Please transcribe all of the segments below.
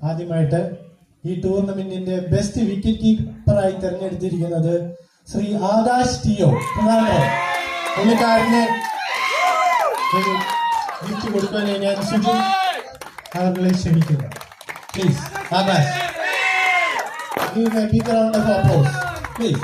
ആദ്യമായിട്ട് ഈ ടൂർണമെന്റിന്റെ ബെസ്റ്റ് വിക്കറ്റ് കീപ്പറായി തെരഞ്ഞെടുത്തിരിക്കുന്നത് ശ്രീ ആകാശ് ടിയോ. പുള്ളിക്കാരന് ഒരു ഗിഫ്റ്റ് കൊടുക്കാനായി ഞാൻ സുജിൻ അവരെ ക്ഷണിക്കുന്നു. Please Akash, give a big round of applause, please.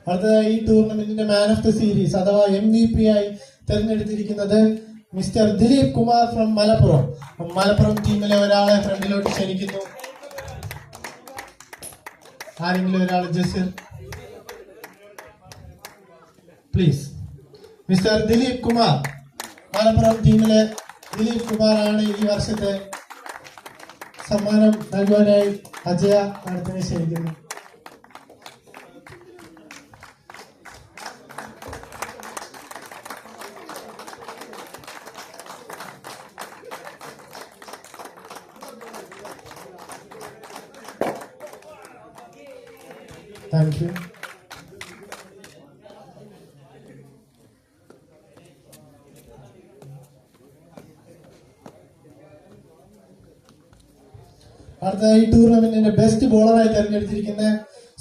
അടുത്തതായി ഈ ടൂർണമെന്റിന്റെ മാൻ ഓഫ് ദ സീരീസ് അഥവാ MVP ആയി തെരഞ്ഞെടുത്തിരിക്കുന്നത് മിസ്റ്റർ ദിലീപ് കുമാർ ഫ്രം മലപ്പുറം. മലപ്പുറം ടീമിലെ ഒരാളെ ഫ്രണ്ടിലോട്ട് ക്ഷണിക്കുന്നു. ആരെങ്കിലും ഒരാൾ ജസീർ, പ്ലീസ്. മിസ്റ്റർ ദിലീപ് കുമാർ, മലപ്പുറം ടീമിലെ ദിലീപ് കുമാർ ആണ് ഈ വർഷത്തെ സമ്മാനം നൽകുവാനായി അജയ അടുത്തിനെ ക്ഷണിക്കുന്നു. Thank you. അടുത്ത ഈ ടൂർണമെന്റിന്റെ ബെസ്റ്റ് ബോളറായി തെരഞ്ഞെടുത്തിരിക്കുന്ന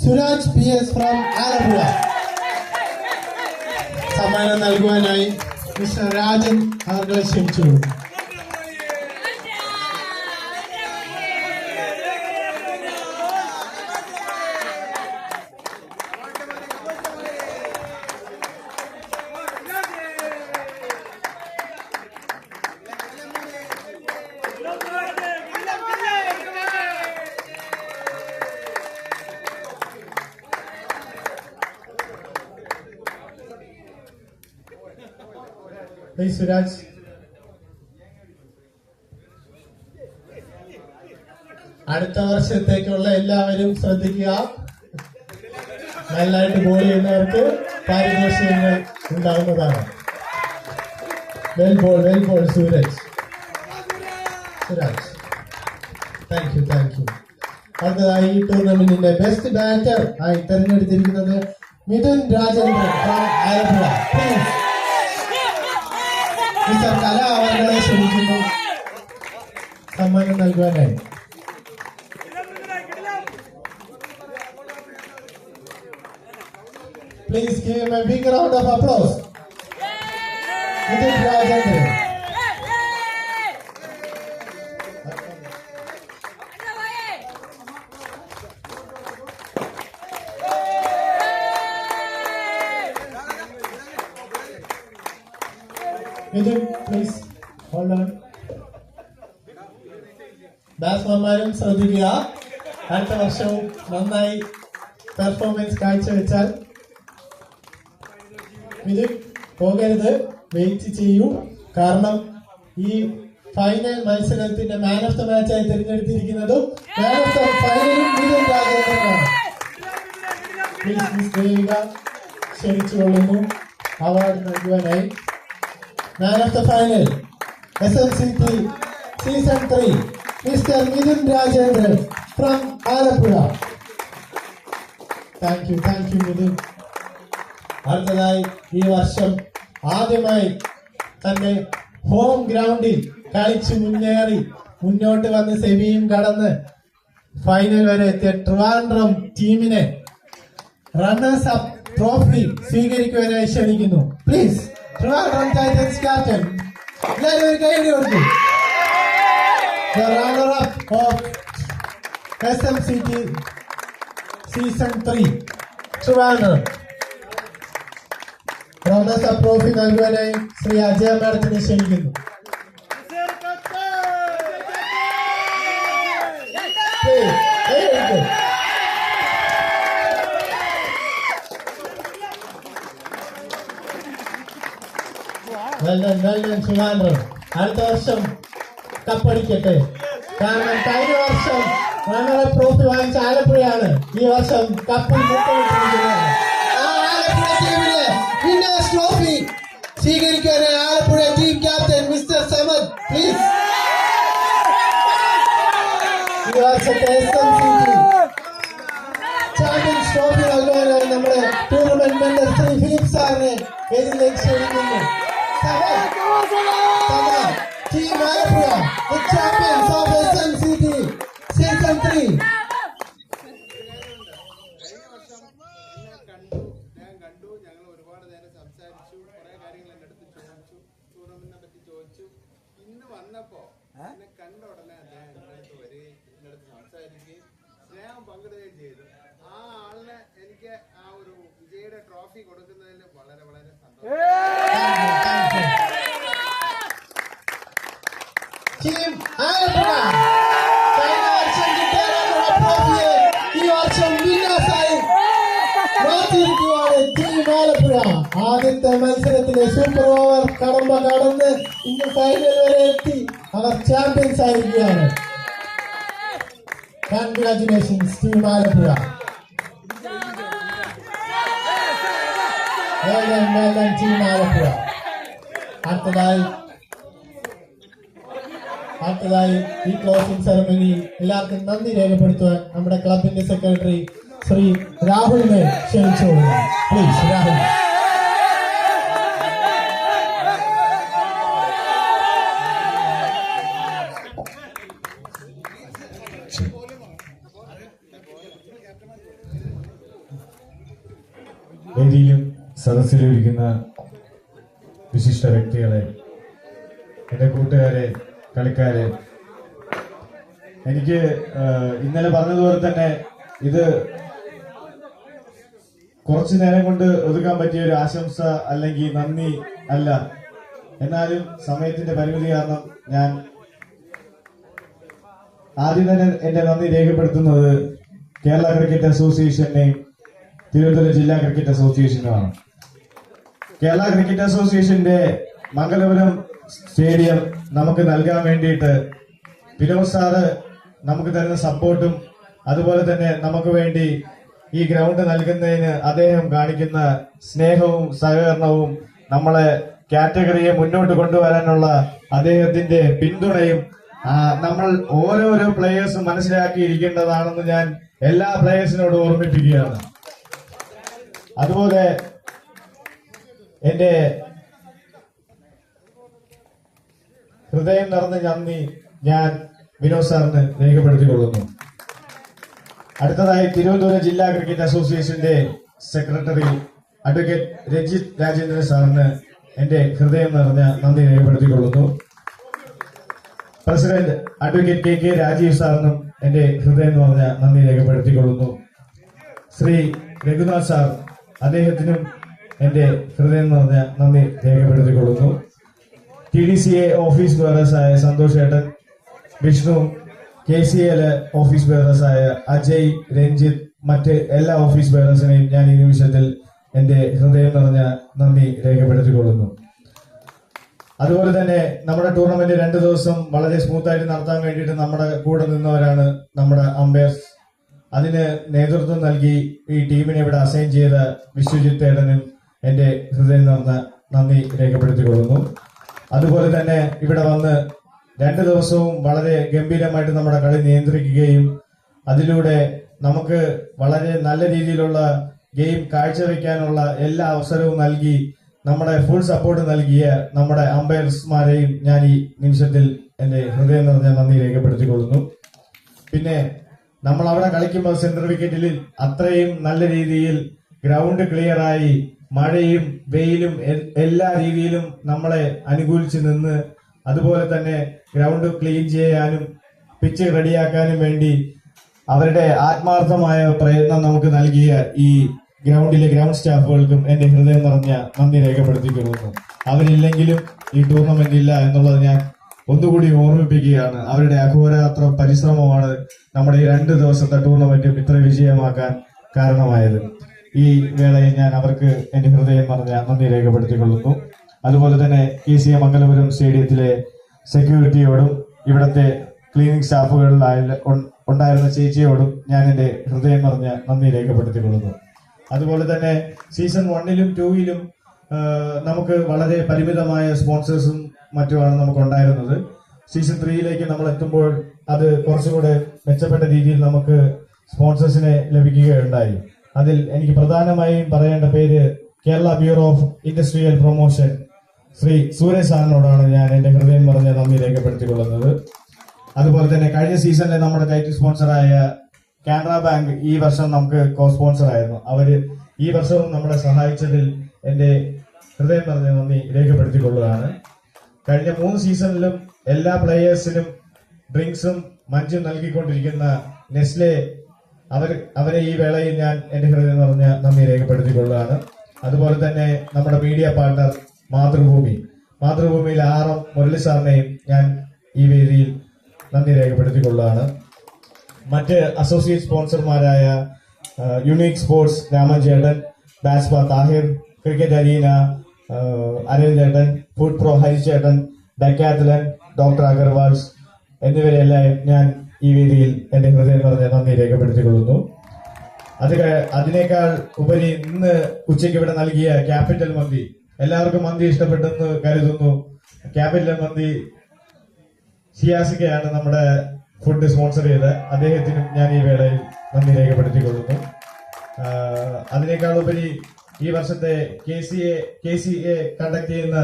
സുരാജ് PS ഫ്രം ആലപ്പുഴ. സമ്മാനം നൽകുവാനായി മിസ്റ്റർ രാജൻ അവരെ ക്ഷണിച്ചു. സുരാജ്, അടുത്ത വർഷത്തേക്കുള്ള എല്ലാവരും ശ്രദ്ധിക്കുക. നല്ലതായിട്ട് ബോൾ ചെയ്യുന്നവർക്ക് പാരിതോഷികങ്ങൾ ഉണ്ടാകുന്നതാണ്. Well bowled Sooraj. Thank you. അടുത്തതായി ഈ ടൂർണമെന്റിന്റെ ബെസ്റ്റ് ബാറ്റർ ആയി തെരഞ്ഞെടുത്തിരിക്കുന്നത് മിഥുൻ രാജേന്ദ്രൻ ഫ്രം ആലപ്പുഴ. മിസ്റ്റർ കല അവരെ ക്ഷണിക്കുന്നു സമ്മാനം നൽകുവാനായി. Please give him a big round of applause. Midun Rajendran. Midun, please hold on. ബാറ്റ്സ്മാൻമാരും ശ്രദ്ധിക്കുക. അടുത്ത വർഷവും നന്നായി പെർഫോമൻസ് കാഴ്ചവെച്ചാൽ മിഥുൻ പോകരുത്, വെയിറ്റ് ചെയ്യൂ. കാരണം ഈ ഫൈനൽ മത്സരത്തിന്റെ മാൻ ഓഫ് ദ മാച്ചായി തിരഞ്ഞെടുത്തിരിക്കുന്നതും മാൻ ഓഫ് ദ ഫൈനലും മിഥുൻ രാജേന്ദ്രനാണ്. പ്ലീസ് മിസ് ദേവിക ക്ഷണിച്ചുകൊള്ളുന്നു അവാർഡ് നൽകുവാനായി. Man of the final SMCT season 3 mister Mithun Rajendran from Alappuzha. Thank you Mithun. അടുത്തതായി ഈ വർഷം ആദ്യമായി തന്റെ ഹോം ഗ്രൗണ്ടിൽ കളിച്ച് മുന്നോട്ട് വന്ന് സെമിയും കടന്ന് ഫൈനൽ വരെ എത്തിയ ട്രിവാൻഡ്രം ടീമിനെ റണ്ണേഴ്സ് അപ്പ് ട്രോഫി സ്വീകരിക്കുവാനായി ക്ഷണിക്കുന്നു. പ്ലീസ് ട്രിവാൻഡ്രം ടൈറ്റൻസ് ക്യാപ്റ്റൻ എല്ലാവരും ഒരു കൈയടി കൊടുത്തു. Runner up of SMCT season 3 Trivandrum. Runners up trophy നൽകുവാനായി ശ്രീ അജയ മാഡത്തിനെ ക്ഷണിക്കുന്നു. ട്രിവാൻഡ്രം അടുത്ത വർഷം കപ്പടിക്കട്ടെ. കാരണം കഴിഞ്ഞ വർഷം റണ്ണർ അപ്പ് ട്രോഫി വാങ്ങിച്ച ആലപ്പുഴയാണ്. ഈ വർഷം കപ്പിൽ മുത്തമിട്ടിരിക്കുന്നത്. വിന്നേഴ്സ് ട്രോഫി സ്വീകരിക്കാനായി Alappuzha team captain mister Samad please. വർഷത്തെ SMCT ചാമ്പ്യൻസ് ട്രോഫി നൽകുവാനായി നമ്മുടെ ടൂർണമെന്റ് മെമ്പർ ശ്രീ ഫിലിപ്പ് സാറിനെ വേദിയിലേക്ക് ക്ഷണിക്കുന്നു. Team Alapura, the champions of SMCT Season 3. പങ്കെടുക്കുകയും ചെയ്തു. ആ ആളിനെ എനിക്ക് ആ ഒരു വിജയുടെ ട്രോഫി കൊടുക്കുന്നതിൽ വളരെ വളരെ സന്തോഷം. Team Alapura, കഴിഞ്ഞ വർഷം കിട്ടാനുള്ള ട്രോഫിയെ ഈ വർഷം വിന്നേഴ്സായി മാറ്റിയിരിക്കുകയാണ് ടീം ആലപ്പുഴ. ആദ്യത്തെ മത്സരത്തിലെ സൂപ്പർ ഓവർ കടന്ന് ഇന്ന് ഫൈനൽ വരെ എത്തി അവർ ചാമ്പ്യൻസ് ആയിരിക്കുകയാണ്. Congratulations, Team Alapura. Well done, Team Alapura. അടുത്തതായി ഈ ക്ലോസിംഗ് സെറമണി എല്ലാവർക്കും നന്ദി രേഖപ്പെടുത്തുവാൻ നമ്മുടെ ക്ലബിന്റെ സെക്രട്ടറി ശ്രീ രാഹുലിനെ ക്ഷണിച്ചു. പ്ലീസ് രാഹുൽ. വേദിയിലും സദസ്സിലും ഇരിക്കുന്ന വിശിഷ്ട വ്യക്തികളെ, എൻ്റെ കൂട്ടുകാരെ, കളിക്കാരെ, എനിക്ക് ഇന്നലെ പറഞ്ഞതുപോലെ തന്നെ ഇത് കുറച്ചു നേരം കൊണ്ട് ഒതുക്കാൻ പറ്റിയ ഒരു ആശംസ അല്ലെങ്കിൽ നന്ദി അല്ല. എന്നാലും സമയത്തിന്റെ പരിമിതി കാരണം ഞാൻ ആദ്യം തന്നെ എന്റെ നന്ദി രേഖപ്പെടുത്തുന്നത് കേരള ക്രിക്കറ്റ് അസോസിയേഷനെയും തിരുവനന്തപുരം ജില്ലാ ക്രിക്കറ്റ് അസോസിയേഷനുമാണ്. കേരള ക്രിക്കറ്റ് അസോസിയേഷന്റെ മംഗലപുരം സ്റ്റേഡിയം നമുക്ക് നൽകാൻ വേണ്ടിയിട്ട് വിനോദ് സാറ് നമുക്ക് തരുന്ന സപ്പോർട്ടും അതുപോലെ തന്നെ നമുക്ക് വേണ്ടി ഈ ഗ്രൗണ്ട് നൽകുന്നതിന് അദ്ദേഹം കാണിക്കുന്ന സ്നേഹവും സഹകരണവും നമ്മളെ കാറ്റഗറിയെ മുന്നോട്ട് കൊണ്ടുവരാനുള്ള അദ്ദേഹത്തിന്റെ പിന്തുണയും നമ്മൾ ഓരോരോ പ്ലേയേഴ്സും മനസ്സിലാക്കിയിരിക്കേണ്ടതാണെന്ന് ഞാൻ എല്ലാ പ്ലേയേഴ്സിനോടും ഓർമ്മിപ്പിക്കുകയാണ്. അതുപോലെ എന്റെ ഹൃദയം നിറഞ്ഞ നന്ദി ഞാൻ വിനോദ് സാറിന് രേഖപ്പെടുത്തിക്കൊള്ളുന്നു. അടുത്തതായി തിരുവനന്തപുരം ജില്ലാ ക്രിക്കറ്റ് അസോസിയേഷന്റെ സെക്രട്ടറി അഡ്വക്കേറ്റ് രജിത് രാജേന്ദ്രൻ സാറിന് എന്റെ ഹൃദയം നിറഞ്ഞ നന്ദി രേഖപ്പെടുത്തിക്കൊള്ളുന്നു. പ്രസിഡന്റ് അഡ്വക്കേറ്റ് കെ രാജീവ് സാറിനും എന്റെ ഹൃദയം നിറഞ്ഞ നന്ദി രേഖപ്പെടുത്തിക്കൊള്ളുന്നു. ശ്രീ രഘുനാഥ് സാർ, അദ്ദേഹത്തിനും എന്റെ ഹൃദയം നിറഞ്ഞ നന്ദി രേഖപ്പെടുത്തിക്കൊള്ളുന്നു. TDCA ഓഫീസ് ബെയറേഴ്സായ സന്തോഷ് ഏട്ടൻ, വിഷ്ണു, KCL ഓഫീസ് ബെയറേഴ്സായ അജയ്, രഞ്ജിത്ത്, മറ്റ് എല്ലാ ഓഫീസ് ബെയറേഴ്സിനെയും ഞാൻ ഈ നിമിഷത്തിൽ എന്റെ ഹൃദയം നിറഞ്ഞ നന്ദി രേഖപ്പെടുത്തിക്കൊള്ളുന്നു. അതുപോലെ തന്നെ നമ്മുടെ ടൂർണമെന്റ് 2 ദിവസം വളരെ സ്മൂത്തായിട്ട് നടത്താൻ വേണ്ടിയിട്ട് നമ്മുടെ കൂടെ നിന്നവരാണ് നമ്മുടെ അമ്പയർസ്. അതിന് നേതൃത്വം നൽകി ഈ ടീമിനെ ഇവിടെ അസൈൻ ചെയ്ത വിശ്വജിത്ത് ഏടനും എന്റെ ഹൃദയം നിറഞ്ഞ നന്ദി രേഖപ്പെടുത്തിക്കൊള്ളുന്നു. അതുപോലെ തന്നെ ഇവിടെ വന്ന് 2 ദിവസവും വളരെ ഗംഭീരമായിട്ട് നമ്മുടെ കളി നിയന്ത്രിക്കുകയും അതിലൂടെ നമുക്ക് വളരെ നല്ല രീതിയിലുള്ള ഗെയിം കാഴ്ചവെക്കാനുള്ള എല്ലാ അവസരവും നൽകി നമ്മുടെ ഫുൾ സപ്പോർട്ട് നൽകിയ നമ്മുടെ അമ്പയർമാരെയും ഞാൻ ഈ നിമിഷത്തിൽ എന്റെ ഹൃദയം നിറഞ്ഞ നന്ദി രേഖപ്പെടുത്തിക്കൊള്ളുന്നു. പിന്നെ നമ്മൾ അവിടെ കളിക്കുമ്പോൾ സെൻട്രൽ വിക്കറ്റിൽ അത്രയും നല്ല രീതിയിൽ ഗ്രൗണ്ട് ക്ലിയറായി മഴയും വെയിലും എല്ലാ രീതിയിലും നമ്മളെ അനുകൂലിച്ച് നിന്ന് അതുപോലെ തന്നെ ഗ്രൗണ്ട് ക്ലീൻ ചെയ്യാനും പിച്ച് റെഡിയാക്കാനും വേണ്ടി അവരുടെ ആത്മാർത്ഥമായ പ്രയത്നം നമുക്ക് നൽകിയ ഈ ഗ്രൗണ്ടിലെ ഗ്രൗണ്ട് സ്റ്റാഫുകൾക്കും എന്റെ ഹൃദയം നിറഞ്ഞ നന്ദി രേഖപ്പെടുത്തിക്കൊള്ളുന്നു. അവരില്ലെങ്കിലും ഈ ടൂർണമെന്റ് ഇല്ല എന്നുള്ളത് ഞാൻ ഒന്നുകൂടി ഓർമ്മിപ്പിക്കുകയാണ്. അവരുടെ അഹോരാത്ര പരിശ്രമമാണ് നമ്മുടെ ഈ 2 ദിവസത്തെ ടൂർണമെന്റും ഇത്ര വിജയമാക്കാൻ കാരണമായത്. ഈ വേളയിൽ ഞാൻ അവർക്ക് എന്റെ ഹൃദയം നിറഞ്ഞ നന്ദി രേഖപ്പെടുത്തിക്കൊള്ളുന്നു. അതുപോലെ തന്നെ KCA മംഗലപുരം സ്റ്റേഡിയത്തിലെ സെക്യൂരിറ്റിയോടും ഇവിടത്തെ ക്ലീനിങ് സ്റ്റാഫുകളിൽ ഉണ്ടായിരുന്ന ചേച്ചിയോടും ഞാൻ എന്റെ ഹൃദയം നിറഞ്ഞ നന്ദി രേഖപ്പെടുത്തിക്കൊള്ളുന്നു. അതുപോലെ തന്നെ സീസൺ 1-ലും 2-ലും നമുക്ക് വളരെ പരിമിതമായ സ്പോൺസേഴ്സും മറ്റുമാണ് നമുക്ക് ഉണ്ടായിരുന്നത്. സീസൺ 3-ലേക്ക് നമ്മൾ എത്തുമ്പോൾ അത് കുറച്ചുകൂടെ മെച്ചപ്പെട്ട രീതിയിൽ നമുക്ക് സ്പോൺസേഴ്സിനെ ലഭിക്കുകയുണ്ടായി. അതിൽ എനിക്ക് പ്രധാനമായും പറയേണ്ട പേര് Kerala bureau of industrial promotion Shri Suresh സാറിനോടാണ് ഞാൻ എന്റെ ഹൃദയം പറഞ്ഞ നന്ദി രേഖപ്പെടുത്തിക്കൊള്ളുന്നത്. അതുപോലെ തന്നെ കഴിഞ്ഞ സീസണിലെ നമ്മുടെ ടൈറ്റിൽ സ്പോൺസറായ കാനറ ബാങ്ക് ഈ വർഷം നമുക്ക് കോ സ്പോൺസർ ആയിരുന്നു. അവര് ഈ വർഷവും നമ്മളെ സഹായിച്ചതിൽ എന്റെ ഹൃദയം പറഞ്ഞ നന്ദി രേഖപ്പെടുത്തിക്കൊള്ളുകയാണ്. കഴിഞ്ഞ 3 സീസണിലും എല്ലാ പ്ലേയേഴ്സിനും ഡ്രിങ്ക്സും മഞ്ചും നൽകിക്കൊണ്ടിരിക്കുന്ന നെസ്ലെ അവരെ ഈ വേളയിൽ ഞാൻ എന്റെ ഹൃദയം നിറഞ്ഞ നന്ദി രേഖപ്പെടുത്തിക്കൊള്ളുകയാണ്. അതുപോലെ തന്നെ നമ്മുടെ മീഡിയ പാർട്ണർ മാതൃഭൂമിയിലെ RM മുരളി സാറിനെയും ഞാൻ ഈ വേദിയിൽ നന്ദി രേഖപ്പെടുത്തിക്കൊള്ളുകയാണ്. മറ്റ് അസോസിയേറ്റ് സ്പോൺസർമാരായ യുണീക് സ്പോർട്സ് രാമൻചേട്ടൻ, ബാസ്പ താഹിർ, ക്രിക്കറ്റ് അരീന അരവിന്ദ് ചേട്ടൻ, ഫുഡ് പ്രോ ഹരിചേട്ടൻ, ഡക്കാത്തലൻ ഡോക്ടർ അഗർവാൾസ് എന്നിവരെല്ലാം ഞാൻ ഈ വേദിയിൽ എന്റെ ഹൃദയം നിറഞ്ഞ നന്ദി രേഖപ്പെടുത്തിക്കൊള്ളുന്നു. അതിനേക്കാൾ ഉപരി ഇന്ന് ഉച്ചയ്ക്ക് ഇവിടെ നൽകിയ ക്യാപിറ്റൽ മന്തി, എല്ലാവർക്കും മന്തി ഇഷ്ടപ്പെട്ടെന്ന് കരുതുന്നു. ക്യാപിറ്റൽ മന്തി സിയാസിക്കയാണ് നമ്മുടെ ഫുഡ് സ്പോൺസർ ചെയ്ത്, അദ്ദേഹത്തിനും ഞാൻ ഈ വേളയിൽ നന്ദി രേഖപ്പെടുത്തിക്കൊള്ളുന്നു. അതിനേക്കാൾ ഉപരി ഈ വർഷത്തെ KCA കണ്ടക്ട് ചെയ്യുന്ന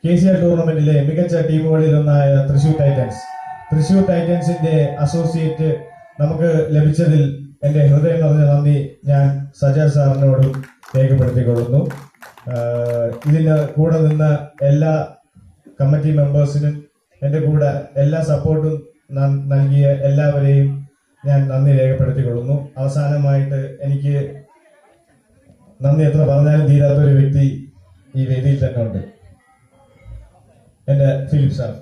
KCR ടൂർണമെന്റിലെ മികച്ച ടീമുകളിലൊന്നായ തൃശൂർ ടൈറ്റൻസിന്റെ അസോസിയേറ്റ് നമുക്ക് ലഭിച്ചതിൽ എന്റെ ഹൃദയം നിറഞ്ഞ നന്ദി ഞാൻ സജാദ് സാറിനോടും രേഖപ്പെടുത്തിക്കൊള്ളുന്നു. ഇതിന് കൂടെ നിന്ന എല്ലാ കമ്മിറ്റി മെമ്പേഴ്സിനും എന്റെ കൂടെ എല്ലാ സപ്പോർട്ടും നൽകിയ എല്ലാവരെയും ഞാൻ നന്ദി രേഖപ്പെടുത്തിക്കൊള്ളുന്നു. അവസാനമായിട്ട് എനിക്ക് നന്ദി എത്ര പറഞ്ഞാലും തീരാത്തൊരു വ്യക്തി ഈ വേദിയിൽ തന്നെ ഉണ്ട്, എന്റെ ഫിലിപ്പ് സാർ.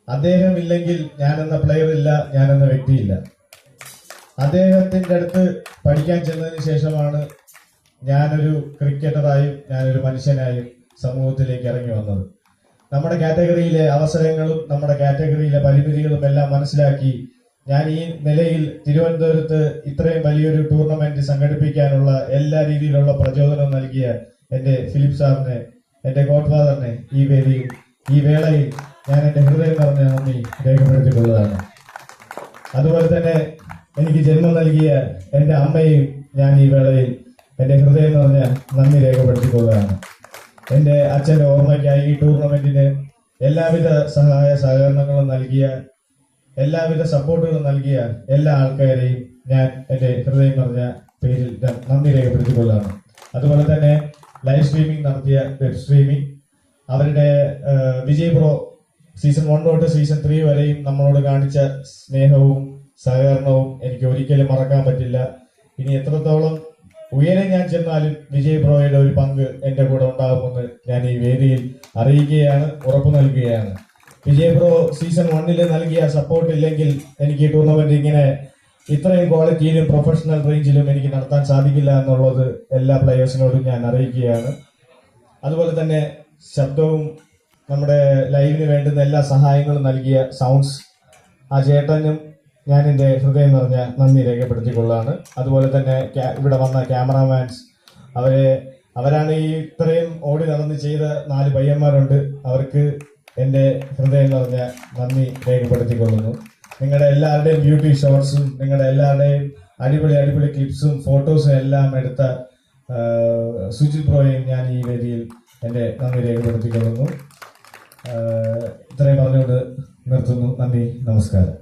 അദ്ദേഹം ഇല്ലെങ്കിൽ ഞാനെന്ന പ്ലെയർ ഇല്ല, ഞാനെന്ന വ്യക്തിയില്ല. അദ്ദേഹത്തിന്റെ അടുത്ത് പഠിക്കാൻ ചെന്നതിന് ശേഷമാണ് ഞാനൊരു ക്രിക്കറ്ററായും ഞാനൊരു മനുഷ്യനായും സമൂഹത്തിലേക്ക് ഇറങ്ങി വന്നത്. നമ്മുടെ കാറ്റഗറിയിലെ അവസരങ്ങളും നമ്മുടെ കാറ്റഗറിയിലെ പരിമിതികളും എല്ലാം മനസ്സിലാക്കി ഞാൻ ഈ നിലയിൽ തിരുവനന്തപുരത്ത് ഇത്രയും വലിയൊരു ടൂർണമെന്റ് സംഘടിപ്പിക്കാനുള്ള എല്ലാ രീതിയിലുള്ള പ്രചോദനം നൽകിയ എന്റെ ഫിലിപ്പ് സാറിനെ, എന്റെ ഗോഡ് ഫാദറിനെ ഈ വേളയിൽ ഞാൻ എന്റെ ഹൃദയം നിറഞ്ഞ നന്ദി രേഖപ്പെടുത്തിക്കൊള്ളുകയാണ്. അതുപോലെ തന്നെ എനിക്ക് ജന്മം നൽകിയ എന്റെ അമ്മയും ഞാൻ ഈ വേളയിൽ എന്റെ ഹൃദയം നിറഞ്ഞ നന്ദി രേഖപ്പെടുത്തിക്കൊള്ളുകയാണ്. എന്റെ അച്ഛന്റെ ഓർമ്മയ്ക്കായി ഈ ടൂർണമെന്റിന് എല്ലാവിധ സഹായ സഹകരണങ്ങളും നൽകിയ, എല്ലാവിധ സപ്പോർട്ടുകളും നൽകിയ എല്ലാ ആൾക്കാരെയും ഞാൻ എന്റെ ഹൃദയം നിറഞ്ഞ പേരിൽ നന്ദി രേഖപ്പെടുത്തിക്കൊള്ളുകയാണ്. അതുപോലെ തന്നെ ലൈവ് സ്ട്രീമിംഗ് നടത്തിയ വെബ് സ്ട്രീമിംഗ്, അവരുടെ വിജയ് പ്രോ സീസൺ 1 തൊട്ട് സീസൺ 3 വരെയും നമ്മളോട് കാണിച്ച സ്നേഹവും സഹകരണവും എനിക്ക് ഒരിക്കലും മറക്കാൻ പറ്റില്ല. ഇനി എത്രത്തോളം ഉയരെ ഞാൻ ചെന്നാലും വിജയ് ബ്രോയുടെ ഒരു പങ്ക് എന്റെ കൂടെ ഉണ്ടാകുമെന്ന് ഞാൻ ഈ വേദിയിൽ അറിയിക്കുകയാണ്, ഉറപ്പു നൽകുകയാണ്. വിജയ് ബ്രോ സീസൺ 1 നൽകിയ സപ്പോർട്ട് ഇല്ലെങ്കിൽ എനിക്ക് ഈ ടൂർണമെന്റ് ഇങ്ങനെ ഇത്രയും ക്വാളിറ്റിയിലും പ്രൊഫഷണൽ റേഞ്ചിലും എനിക്ക് നടത്താൻ സാധിക്കില്ല എന്നുള്ളത് എല്ലാ പ്ലേയേഴ്സിനോടും ഞാൻ അറിയിക്കുകയാണ്. അതുപോലെ തന്നെ ശബ്ദവും നമ്മുടെ ലൈവിന് വേണ്ടുന്ന എല്ലാ സഹായങ്ങളും നൽകിയ സൗണ്ട്സ് ആ ചേട്ടനും ഞാൻ എന്റെ ഹൃദയം നിറഞ്ഞ നന്ദി രേഖപ്പെടുത്തിക്കൊള്ളാണ്. അതുപോലെ തന്നെ ഇവിടെ വന്ന ക്യാമറാമാൻസ്, അവരാണ് ഈ ഇത്രയും ഓടി നടന്ന് ചെയ്ത 4 പയ്യന്മാരുണ്ട്. അവർക്ക് എന്റെ ഹൃദയം നിറഞ്ഞ നന്ദി രേഖപ്പെടുത്തിക്കൊള്ളുന്നു. നിങ്ങളുടെ എല്ലാവരുടെയും ബ്യൂട്ടി ഷോട്ട്സും നിങ്ങളുടെ എല്ലാവരുടെയും അടിപൊളി ക്ലിപ്സും ഫോട്ടോസും എല്ലാം എടുത്ത സുജിത് ബ്രോയും ഞാൻ ഈ വേദിയിൽ എന്റെ നന്ദി രേഖപ്പെടുത്തിക്കൊള്ളുന്നു. ഇത്രയും പറഞ്ഞുകൊണ്ട് നിർത്തുന്നു. നന്ദി, നമസ്കാരം.